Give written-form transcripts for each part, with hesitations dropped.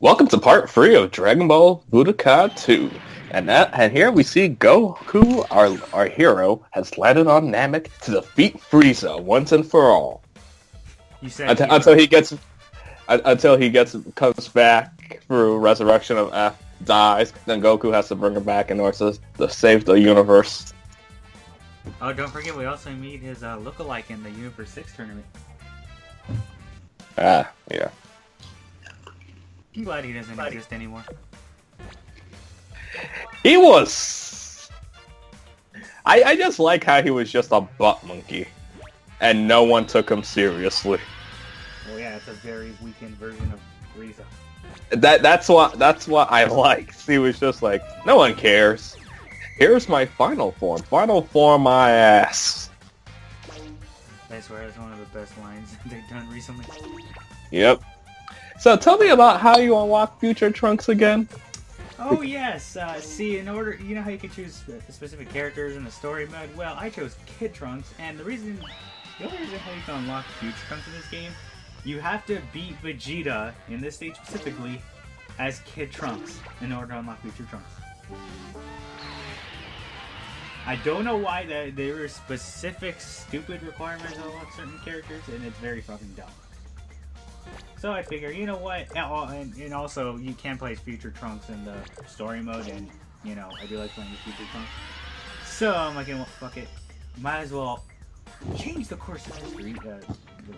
Welcome to part 3 of Dragon Ball Budokai 2. And here we see Goku, our hero, has landed on Namek to defeat Frieza once and for all. You said until he comes back through Resurrection of F, dies, then Goku has to bring him back in order to save the universe. Oh, don't forget we also meet his lookalike in the Universe 6 tournament. Yeah. I'm glad he doesn't exist anymore. He was... I just like how he was just a butt monkey. And no one took him seriously. Oh yeah, it's a very weakened version of Frieza. That's what I liked. He was just like, no one cares. Here's my final form. Final form my ass. I swear that's one of the best lines they've done recently. Yep. So tell me about how you unlock future Trunks again. Oh yes, see, in order, you know how you can choose specific characters in the story mode? Well, I chose Kid Trunks, and the only reason how you can unlock future Trunks in this game, you have to beat Vegeta, in this stage specifically, as Kid Trunks, in order to unlock future Trunks. I don't know why there were specific stupid requirements to unlock certain characters, and it's very fucking dumb. So I figure, you know what, and also you can play Future Trunks in the story mode, and, you know, I do like playing Future Trunks. So I'm like, well, fuck it, might as well change the course of history,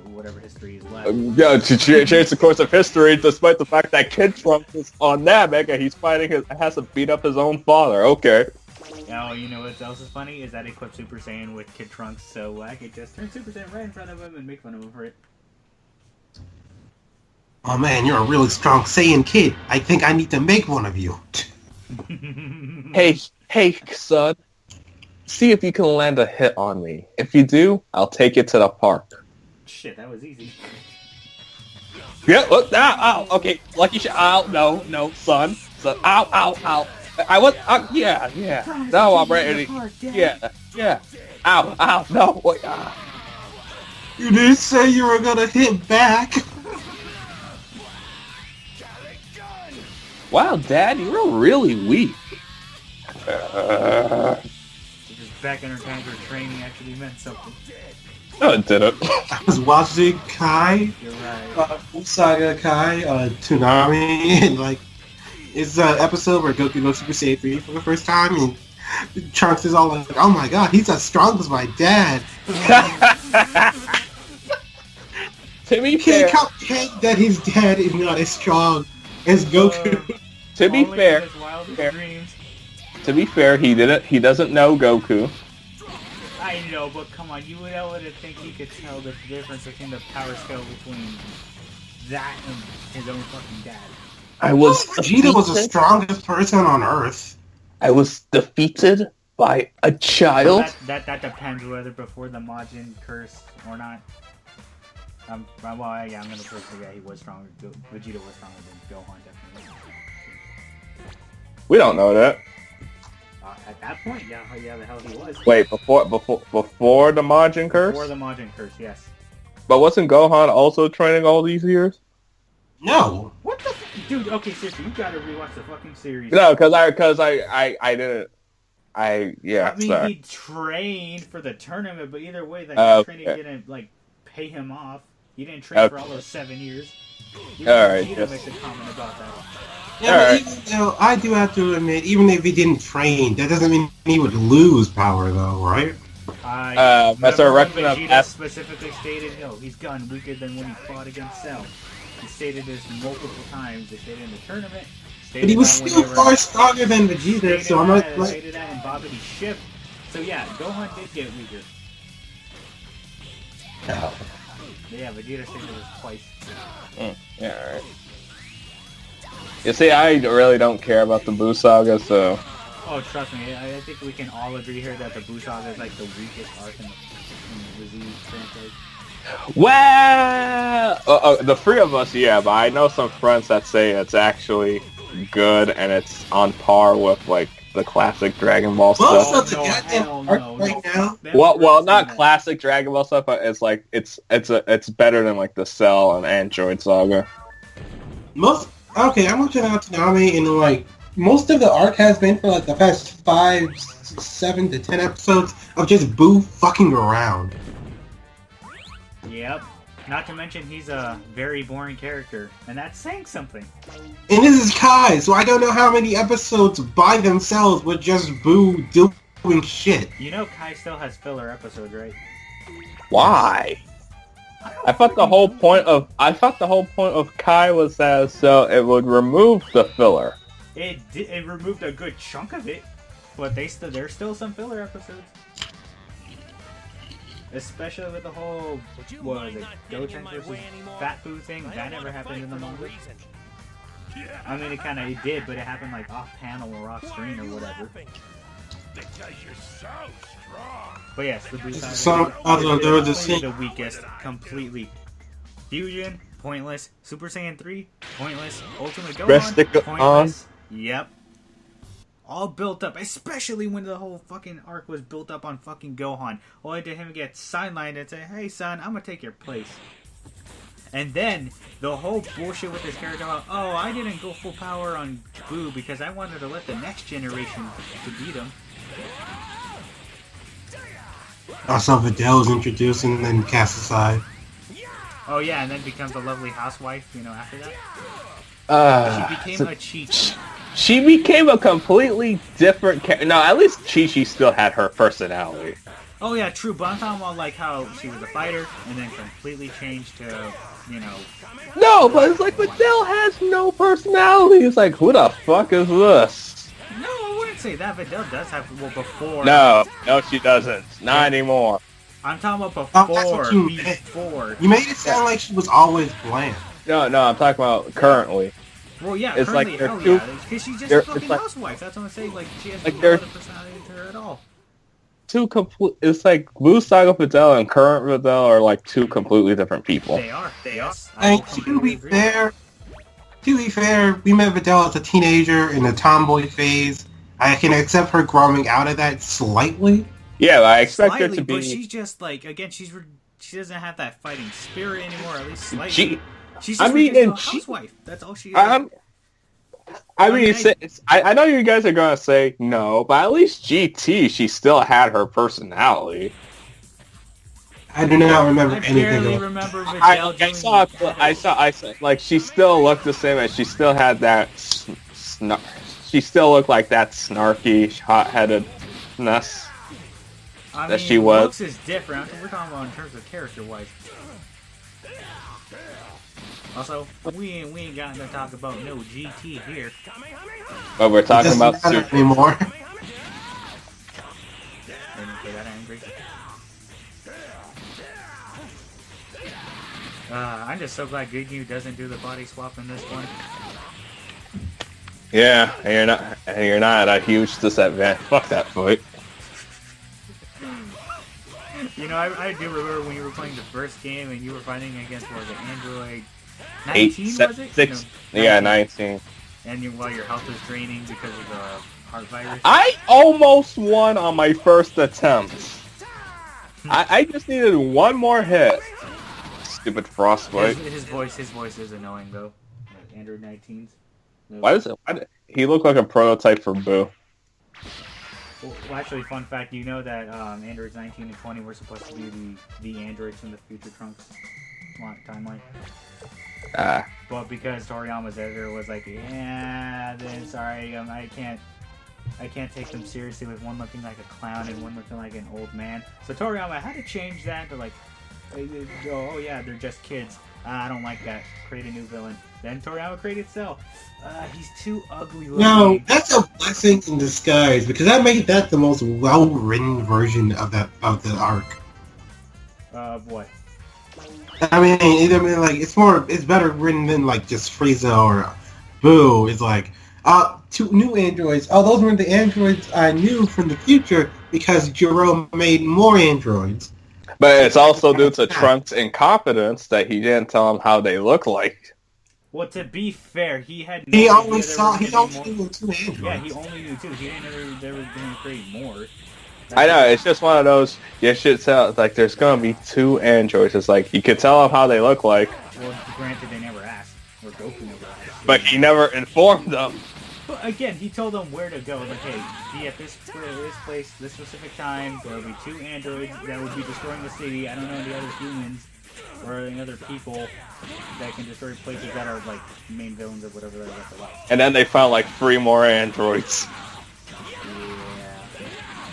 whatever history is left. Yeah, to change the course of history, despite the fact that Kid Trunks is on Namek and he's has to beat up his own father. Okay. Oh, you know what else is funny? Is that I equipped Super Saiyan with Kid Trunks, so I could just turn Super Saiyan right in front of him and make fun of him for it. Oh man, you're a really strong Saiyan kid. I think I need to make one of you. Hey, son. See if you can land a hit on me. If you do, I'll take you to the park. Shit, that was easy. Yeah, look, ow, okay, lucky shot, ow, no, son, ow. Yeah, no, I'm ready, yeah, ow, no, wait, You didn't say you were gonna hit back. Wow, Dad, you're really weak. Just back in her time for training actually meant something. No, it didn't. I was watching Kai, You're right. Saga Kai, Toonami, and like, it's an episode where Goku goes Super Saiyan 3 for the first time, and Trunks is all like, oh my god, he's as strong as my dad. To be You fair, can't comprehend that his dad is not as strong as Goku. to be Only fair, in his wildest dreams. he doesn't know Goku. I know, but come on, you would able to think he could tell the difference between the power scale between that and his own fucking dad. Vegeta was the strongest person on Earth. I was defeated by a child. That depends whether before the Majin curse or not. I'm gonna prove that he was stronger. Vegeta was stronger than Gohan, definitely. We don't know that. At that point, yeah, the hell he was. Wait, before the Majin curse? Before the Majin curse, yes. But wasn't Gohan also training all these years? No. What the dude? Okay, seriously, you gotta rewatch the fucking series. No, because I didn't. I mean, sorry. he trained for the tournament, but either way, that training didn't like pay him off. He didn't train for all those 7 years. Alright, Vegeta makes a comment about that. Yeah, but even though, I do have to admit, even if he didn't train, that doesn't mean he would lose power, though, right? Resurrection of Vegeta F. specifically stated, no, he's gotten weaker than when he fought against Cell. He stated this multiple times. They stated in the tournament. But he was still far stronger than Vegeta, so I'm not like... Stated that in Babidi Ship. So yeah, Gohan did get weaker. No. Yeah, Vegeta stated this twice. Yeah, alright. You see, I really don't care about the Buu Saga, so... Oh, trust me, I think we can all agree here that the Buu Saga is like the weakest arc in the Z franchise. Well, the three of us, yeah, but I know some friends that say it's actually good and it's on par with like the classic Dragon Ball stuff. Most of the goddamn arc right now. Well, not classic Dragon Ball stuff, but it's like it's better than like the Cell and Android saga. Most Okay, I'm watching out Toonami, and like most of the arc has been for like the past 5, 7 to 10 episodes of just Boo fucking around. Yep. Not to mention he's a very boring character, and that's saying something. And this is Kai, so I don't know how many episodes by themselves with just Boo doing shit. You know Kai still has filler episodes, right? Why? I thought the whole point of Kai was that so it would remove the filler. It removed a good chunk of it, but there's still some filler episodes. Especially with the whole what was it, Goten versus Fat Boo thing. That never happened in the manga. I mean, it did, but it happened like off panel or off screen or whatever. But yes, the Boo side is the weakest, completely. Fusion, pointless. Super Saiyan 3, pointless. Ultimate Gohan, pointless. Yep. All built up, especially when the whole fucking arc was built up on fucking Gohan. Only to him get sidelined and say, hey son, I'm gonna take your place. And then, the whole bullshit with this character about, oh, I didn't go full power on Boo because I wanted to let the next generation to beat him. Also, Videl is introduced and then cast aside. Oh yeah, and then becomes a lovely housewife, after that. She became a cheat. She became a completely different character. No, at least Chi-Chi still had her personality. Oh yeah, true, but I'm talking about like how she was a fighter and then completely changed to, No, but it's like Videl has no personality. It's like, who the fuck is this? No, I wouldn't say that. Videl does have, before. No, she doesn't. Not anymore. I'm talking about before. You made it sound like she was always bland. No, I'm talking about currently. Well, yeah, it's currently, like two, because she's just a fucking housewife. That's what I'm saying. Like, she has no other personality to her at all. It's like Blue Saga Videl and current Videl are like two completely different people. They are. And to be fair, we met Videl as a teenager in the tomboy phase. I can accept her growing out of that slightly. Yeah, I expect her to be. But she's just like, again, she doesn't have that fighting spirit anymore. At least slightly. She's just a housewife. That's all she is. I know you guys are gonna say no, but at least GT, she still had her personality. I do not remember anything. I barely remember Videl I saw, like, she still looked the same, and she still had that she still looked like that snarky, hot-headedness that she was. Looks is different. We're talking about in terms of character-wise. Also, we ain't gotten to talk about no GT here. But we're talking about Super anymore. I'm just so glad Ginyu doesn't do the body swap in this one. Yeah, and you're not at a huge disadvantage. Fuck that fight. I do remember when you were playing the first game and you were fighting against Android 19, was it? 6, no, yeah, 19. And while your health was draining because of the heart virus. I almost won on my first attempt. I just needed one more hit. Stupid frostbite. His voice is annoying though. Like Android 19's. Why he look like a prototype for Boo? Well, actually, fun fact, you know that Androids 19 and 20 were supposed to be the androids from the Future Trunks timeline. But because Toriyama's editor was like, yeah, then sorry, I can't take them seriously with one looking like a clown and one looking like an old man. So Toriyama had to change that to like, oh yeah, they're just kids. I don't like that. Create a new villain. Then Toriyama created Cell. He's too ugly looking. No, that's a blessing in disguise because that made that the most well-written version of the arc. Of what? I mean, it's better written than like just Frieza or Boo. It's like, two new androids. Oh, those weren't the androids I knew from the future because Jiro made more androids. But it's also due to Trunks' incompetence that he didn't tell him how they look like. Well, to be fair, he had. He only knew two androids. Yeah, he only knew two. He didn't know they were going to create more. I know, it's just one of those, you should tell, like, there's going to be two androids. It's like, you could tell them how they look like. Well, granted, they never asked. Or Goku never asked. But he never informed them. But again, he told them where to go. Like, hey, be at this place, this specific time. There will be 2 androids that will be destroying the city. I don't know any other humans or any other people that can destroy places that are like main villains or whatever they're like. And then they found like 3 more androids. Yeah.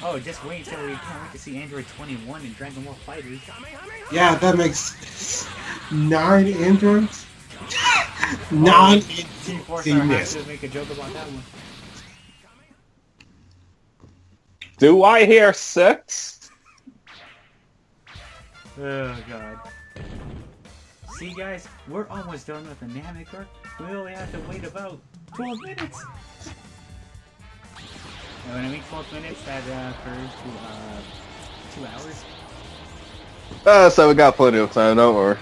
Oh, just wait until we can't wait to see Android 21 in Dragon Ball Fighters. Yeah, that makes 9 androids. 9 T-Force has to make a joke about that one. Do I hear 6? Oh god. See guys, we're almost done with the Namek arc. We only have to wait about 12 minutes. And when I mean 12 minutes, that occurs to 2 hours. So we got plenty of time, don't worry.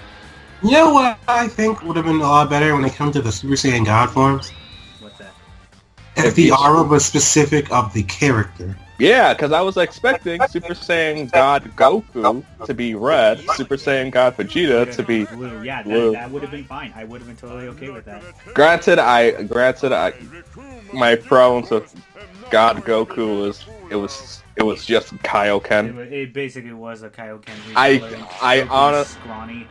You know what I think would have been a lot better when it comes to the Super Saiyan God forms? What's that? If the aura was specific of the character. Yeah, because I was expecting Super Saiyan God Goku to be red, Super Saiyan God Vegeta to be blue. Yeah, blue. That would have been fine. I would have been totally okay with that. Granted, my problems with God Goku was it was just Kaioken. It basically was a Kaioken. I honestly, scrawny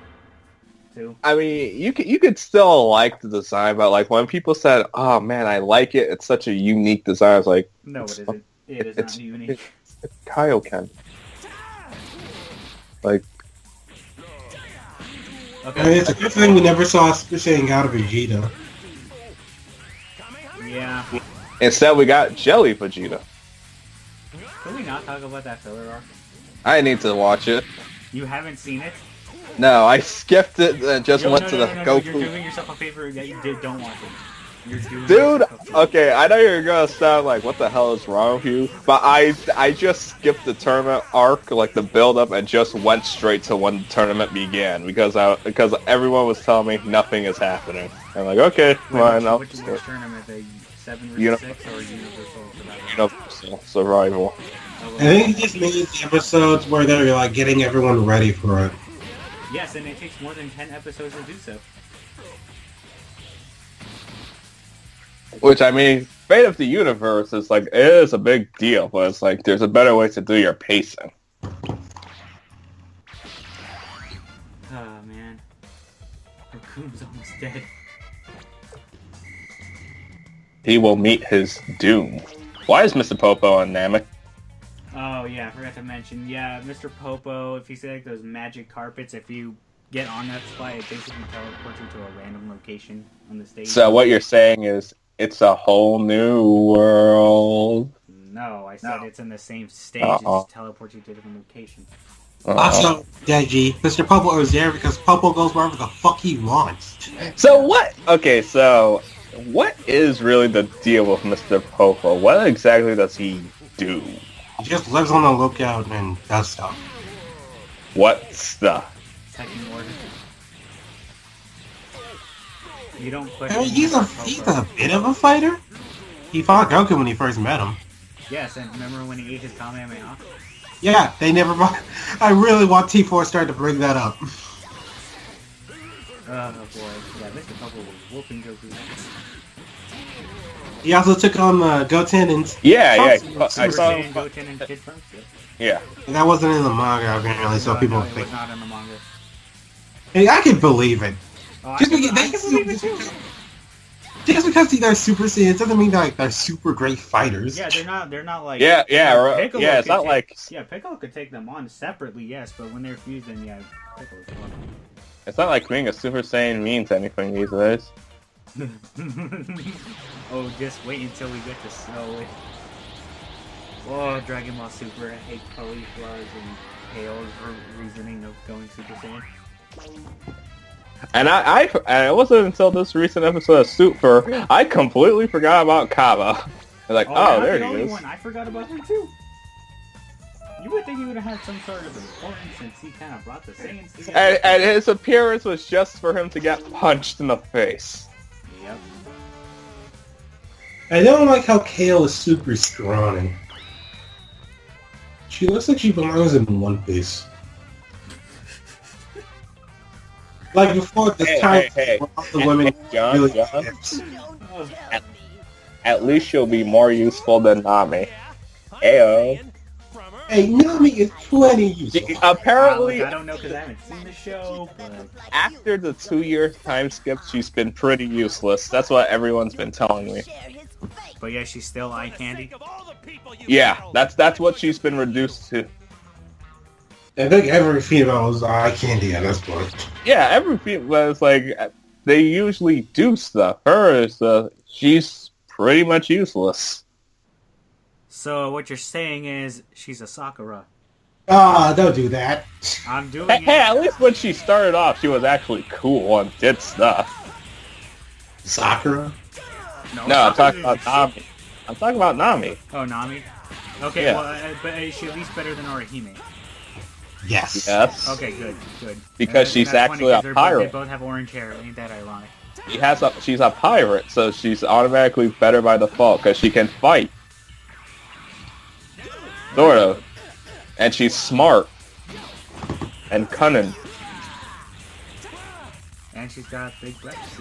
too. I mean, you could still like the design, but like when people said, "Oh man, I like it. It's such a unique design," I was like, "No, it isn't. It is not unique." It's Kaioken. Like, okay. I mean, it's a good thing we never saw Super Saiyan God of Vegeta. Yeah. instead, we got Jelly Vegeta. Can we not talk about that filler arc? I need to watch it. You haven't seen it? No, I skipped it and just went to the Goku. You're doing yourself a favor that you don't watch it. Dude, okay, I know you're gonna sound like, what the hell is wrong with you? But I just skipped the tournament arc, like the build-up, and just went straight to when the tournament began because everyone was telling me nothing is happening. I'm like, okay, fine, I'll which tournament? The 7 vs 6 or Universal Survival? I think he just made the episodes where they're like getting everyone ready for it. Yes, and it takes more than 10 episodes to do so. Which, I mean, Fate of the Universe is like, it is a big deal, but it's like, there's a better way to do your pacing. Oh, man. Raccoon's almost dead. He will meet his doom. Why is Mr. Popo on Namek? Oh, yeah, I forgot to mention. Yeah, Mr. Popo, if you say like those magic carpets, if you get on that spot, it basically teleports you to a random location on the stage. So what you're saying is, it's a whole new world. No, I said it's in the same stage. It just teleports you to a different location. Also, Deji, Mr. Popo is there because Popo goes wherever the fuck he wants. So what? Okay, so what is really the deal with Mr. Popo? What exactly does he do? He just lives on the lookout and does stuff. What stuff? Second order. You don't put. I mean, he's a bit of a fighter. He fought Goku when he first met him. Yes, and remember when he ate his Kamehameha? Yeah, they never. I really want T4 to bring that up. Oh boy, yeah, Mr. Popo was whooping Goku's ass. He also took on Goten and I saw him. Goten and Kid Trunks. Yeah. That wasn't in the manga apparently, so people it think. was not in the manga. Hey, I can believe it. Oh, Just I can believe it too. Just because they're Super Saiyans doesn't mean they're super great fighters. Yeah, they're not like. Piccolo it's not like. Yeah, Piccolo could take them on separately, yes, but when they're fused, then yeah, Piccolo's fun. It's not like being a Super Saiyan means anything these days. Oh, just wait until we get to Snow. Oh, Dragon Ball Super, I hate cauliflowers and Hale's reasoning of going Super Saiyan. And it wasn't until this recent episode of Super, I completely forgot about Kaba. I was like, there he is. I forgot about him too. You would think he would have had some sort of importance since he kind of brought the Saiyans together. And his appearance was just for him to get punched in the face. Yep. I don't like how Kale is super scrawny. She looks like she belongs in One Piece. Like before this time, Hey, where all the women John, really John. At least she'll be more useful than Nami. Ayo. Hey, Nami is 20 useful. Apparently, I don't know because I haven't seen the show, but after the 2-year time skip, she's been pretty useless. That's what everyone's been telling me. but yeah, she's still eye candy. Yeah, that's what she's been reduced to. I think every female is eye candy at this point. Yeah, every female is like they usually do stuff. Her is she's pretty much useless. So what you're saying is she's a Sakura. Ah, don't do that. I'm doing Hey, it. at least when she started off, she was actually cool and did stuff. Sakura? No, I'm talking about Nami. I'm talking about Nami. Oh, Nami. Okay, Yeah. well, but is she at least better than Orihime? Yes. Yes. Okay, good. Because she's that's funny actually 'cause a they pirate. both have orange hair. Ain't that ironic? She's a pirate, so she's automatically better by default because she can fight. Sort of. And she's smart. And cunning. And she's got big breasts.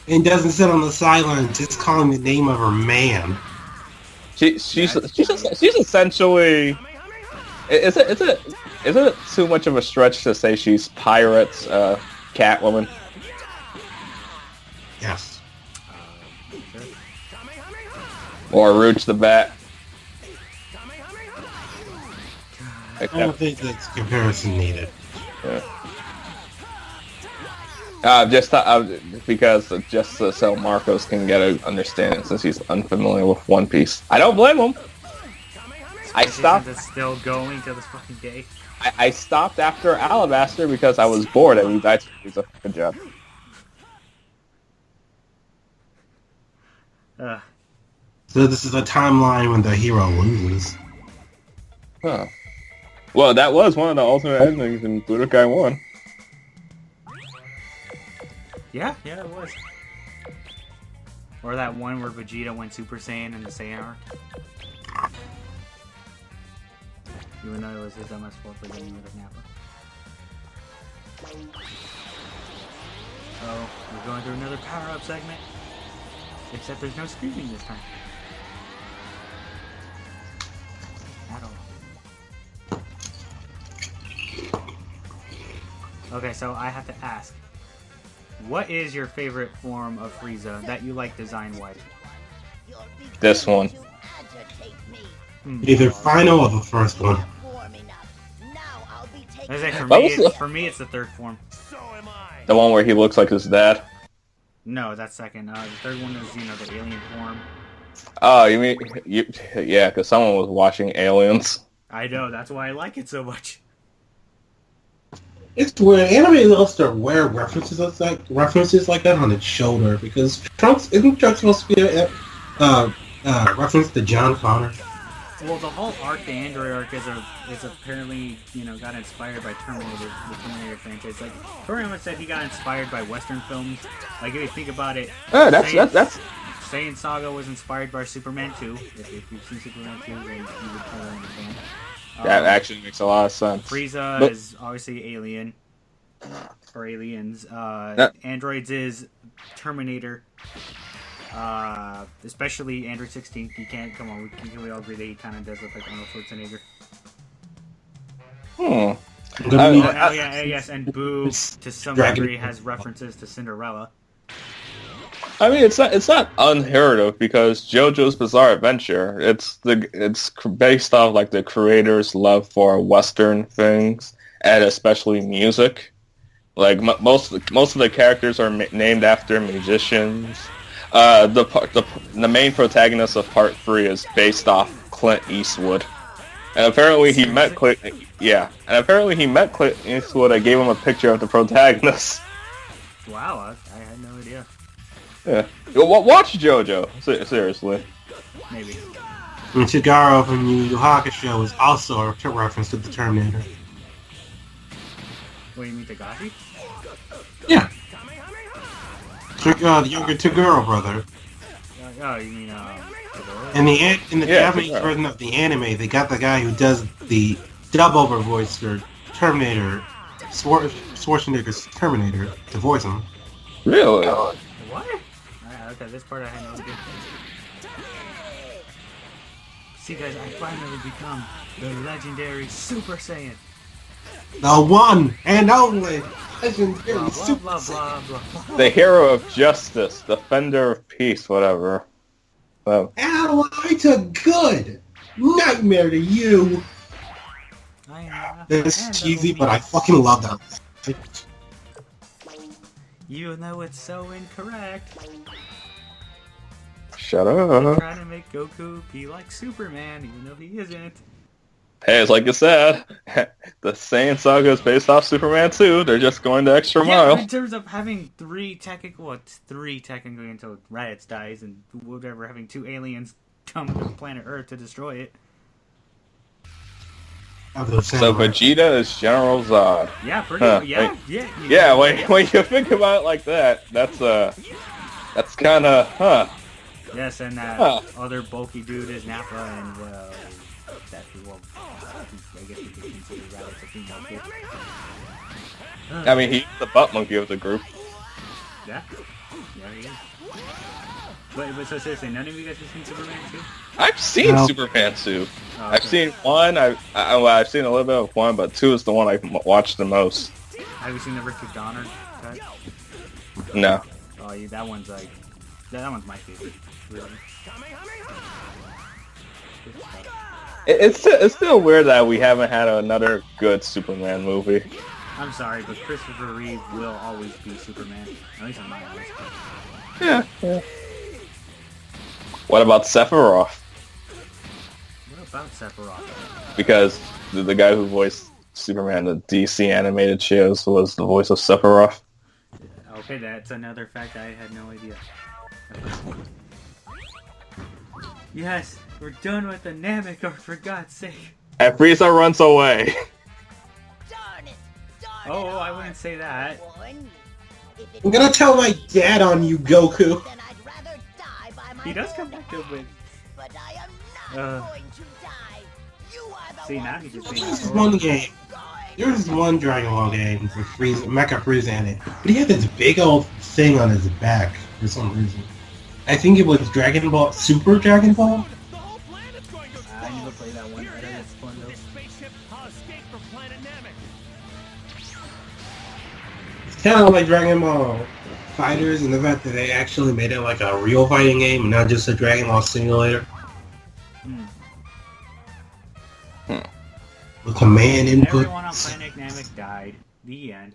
And doesn't sit on the sideline just calling the name of her man. She's essentially. Is it too much of a stretch to say she's pirates, Catwoman? Yes. Or Rouge the Bat? I don't think that's comparison needed. Just so Marcos can get an understanding since he's unfamiliar with One Piece. I don't blame him. I stopped. It's still going to this fucking day. I stopped after Alabaster because I was bored and he died. Good job. So this is a timeline when the hero loses. Huh. Well, that was one of the alternate endings in Budokai 1. Yeah, it was. Or that one where Vegeta went Super Saiyan in the Saiyan arc. Even though it was his MS4 for getting rid of Nappa. Oh, we're going through another power-up segment. Except there's no screaming this time. At all. Okay, so I have to ask. What is your favorite form of Frieza that you like design-wise? This one. Either final or the first one. I say for me, it's the third form. The one where he looks like his dad? No, that's second. The third one is, the alien form. Oh, you mean... Yeah, because someone was watching Aliens. I know, that's why I like it so much. It's weird. Anime loves to wear references like that on its shoulder because isn't Trunks supposed to be a reference to John Connor? Well, the whole arc, the Android arc, is apparently, got inspired by Terminator, the Terminator franchise. Like, Toriyama said he got inspired by Western films. Like, if you think about it, That's Saiyan Saga was inspired by Superman 2. If you've seen Superman 2, then you would totally understand. that actually makes a lot of sense. Frieza is obviously Alien. Or Aliens. Androids is Terminator. Especially Android 16. You can't, come on, can we all agree that he kind of does look like Arnold Schwarzenegger? Yes, and Boo, to some degree, has references to Cinderella. I mean, it's not unheard of because JoJo's Bizarre Adventure. It's based off like the creator's love for Western things and especially music. Like most of the characters are named after musicians. The main protagonist of Part 3 is based off Clint Eastwood, and apparently he met Clint. Yeah, and apparently he met Clint Eastwood. I gave him a picture of the protagonist. Wow, I had no idea. Yeah, watch JoJo. Seriously. Maybe. And Chigaro from Yu Yu Hakusho is also a reference to the Terminator. What, you mean Tagashi? Yeah. The younger Toguro brother. Oh, you mean In the Japanese version of the anime, they got the guy who does the dub-over voice for Terminator, Schwarzenegger's Terminator to voice him. Really? What? Okay, this part I had no idea. See, guys, I finally become the legendary Super Saiyan. The one and only legendary Blah, Super blah, Saiyan. blah, blah, blah. The hero of justice, defender of peace, whatever. Ally to good. Nightmare to you. I am It's cheesy, but I fucking love that. You know it's so incorrect. Shut They're up. trying to make Goku be like Superman, even though he isn't. Hey, it's like you said, the Saiyan saga is based off Superman 2. They're just going the extra Yeah, mile. in terms of having three technically until Raditz dies and whatever, having 2 aliens come to planet Earth to destroy it. So Vegeta is General Zod. Yeah, pretty. Huh, Yeah. Yeah, when you think about it like that, that's kind of Yes, and that Huh. other bulky dude is Nappa, and I guess we could consider Raditz a female too. I mean, he's the butt monkey of the group. Yeah, he is. But so seriously, none of you guys have seen Superman 2? I've seen No. Superman 2. Oh, I've seen 1. I've seen a little bit of 1, but 2 is the one I've watched the most. Have you seen the Richard Donner cut? No. Oh, yeah, that one's like... That one's my favorite. Really. Good stuff. It's still weird that we haven't had another good Superman movie. I'm sorry, but Christopher Reeve will always be Superman. At least in my eyes. Yeah. What about Sephiroth? What about Sephiroth? Because the guy who voiced Superman in the DC animated shows was the voice of Sephiroth. Okay, that's another fact I had no idea. Yes, we're done with the Namek arc, for God's sake. And Frieza runs away. Oh, I wouldn't say that. I'm gonna tell my dad on you, Goku. He does come back to it. But I am not going to die. You are the See, now he just saying There's one game. There's one Dragon Ball game with Frieza, Mecha Frieza in it, but he had this big old thing on his back for some reason. I think it was Dragon Ball, Super Dragon Ball? I never played that one. I think it's fun though. It's kind of like Dragon Ball Fighters in the fact that they actually made it like a real fighting game and not just a Dragon Ball simulator. With command input. Everyone on Planet Namek died. The end.